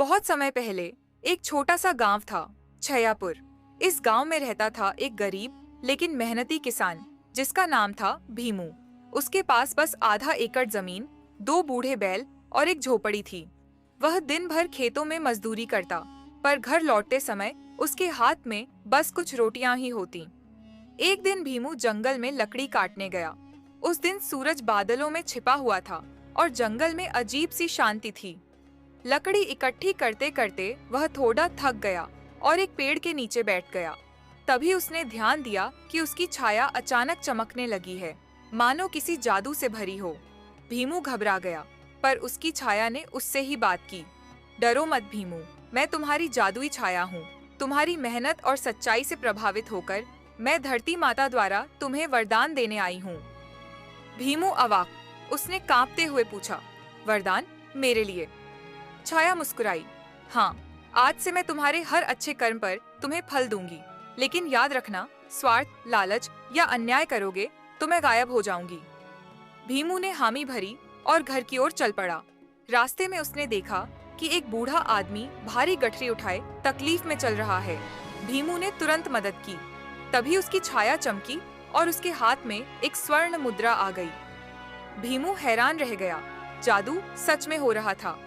बहुत समय पहले एक छोटा सा गांव था, छयापुर। इस गांव में रहता था एक गरीब लेकिन मेहनती किसान जिसका नाम था भीमू। उसके पास बस आधा एकड़ जमीन, 2 बूढ़े बैल और एक झोपड़ी थी। वह दिन भर खेतों में मजदूरी करता, पर घर लौटते समय उसके हाथ में बस कुछ रोटियां ही होती। एक दिन भीमू जंगल में लकड़ी काटने गया। उस दिन सूरज बादलों में छिपा हुआ था और जंगल में अजीब सी शांति थी। लकड़ी इकट्ठी करते करते वह थोड़ा थक गया और एक पेड़ के नीचे बैठ गया। तभी उसने ध्यान दिया कि उसकी छाया अचानक चमकने लगी है, मानो किसी जादू से भरी हो। भीमू घबरा गया, पर उसकी छाया ने उससे ही बात की। डरो मत भीमू, मैं तुम्हारी जादुई छाया हूँ। तुम्हारी मेहनत और सच्चाई से प्रभावित होकर मैं धरती माता द्वारा तुम्हें वरदान देने आई हूँ। भीमू अवाक, उसने कांपते हुए पूछा, वरदान मेरे लिए? छाया मुस्कुराई, हाँ, आज से मैं तुम्हारे हर अच्छे कर्म पर तुम्हें फल दूंगी, लेकिन याद रखना, स्वार्थ, लालच या अन्याय करोगे तो मैं गायब हो जाऊंगी। भीमू ने हामी भरी और घर की ओर चल पड़ा। रास्ते में उसने देखा कि एक बूढ़ा आदमी भारी गठरी उठाए तकलीफ में चल रहा है। भीमू ने तुरंत मदद की। तभी उसकी छाया चमकी और उसके हाथ में एक स्वर्ण मुद्रा आ गई। भीमू हैरान रह गया, जादू सच में हो रहा था।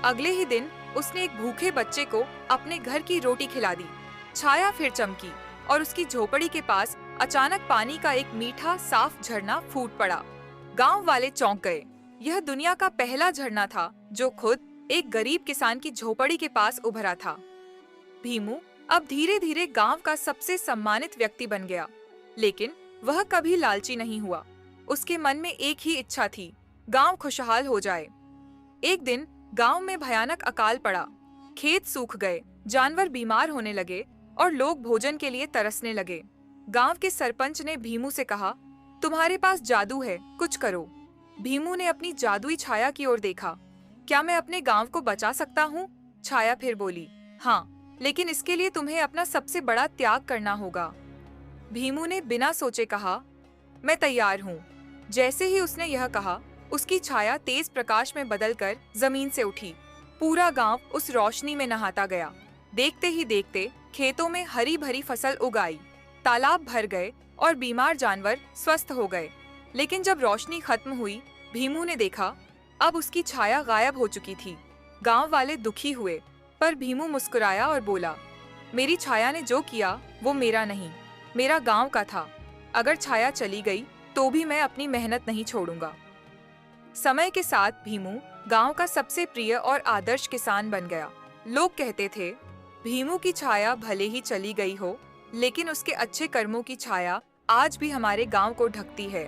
अगले ही दिन उसने एक भूखे बच्चे को अपने घर की रोटी खिला दी। छाया फिर चमकी और उसकी झोपड़ी के पास अचानक पानी का एक मीठा साफ झरना फूट पड़ा। गांव वाले चौंक गए। यह दुनिया का पहला झरना था जो खुद एक गरीब किसान की झोपड़ी के पास उभरा था। भीमू अब धीरे धीरे गांव का सबसे सम्मानित व्यक्ति बन गया, लेकिन वह कभी लालची नहीं हुआ। उसके मन में एक ही इच्छा थी, गांव खुशहाल हो जाए। एक दिन गांव में भयानक अकाल पड़ा। खेत सूख गए, जानवर बीमार होने लगे और लोग भोजन के लिए तरसने लगे। गांव के सरपंच ने भीमू से कहा, तुम्हारे पास जादू है, कुछ करो। भीमू ने अपनी जादुई छाया की ओर देखा। क्या मैं अपने गांव को बचा सकता हूँ? छाया फिर बोली, हाँ, लेकिन इसके लिए तुम्हें अपना सबसे बड़ा त्याग करना होगा। भीमू ने बिना सोचे कहा, मैं तैयार हूँ। जैसे ही उसने यह कहा, उसकी छाया तेज प्रकाश में बदलकर जमीन से उठी। पूरा गांव उस रोशनी में नहाता गया। देखते ही देखते खेतों में हरी भरी फसल उग आई, तालाब भर गए और बीमार जानवर स्वस्थ हो गए। लेकिन जब रोशनी खत्म हुई, भीमू ने देखा अब उसकी छाया गायब हो चुकी थी। गांव वाले दुखी हुए, पर भीमू मुस्कुराया और बोला, मेरी छाया ने जो किया वो मेरा नहीं, मेरा गांव का था। अगर छाया चली गई तो भी मैं अपनी मेहनत नहीं छोड़ूंगा। समय के साथ भीमू गांव का सबसे प्रिय और आदर्श किसान बन गया। लोग कहते थे, भीमू की छाया भले ही चली गई हो, लेकिन उसके अच्छे कर्मों की छाया आज भी हमारे गांव को ढकती है।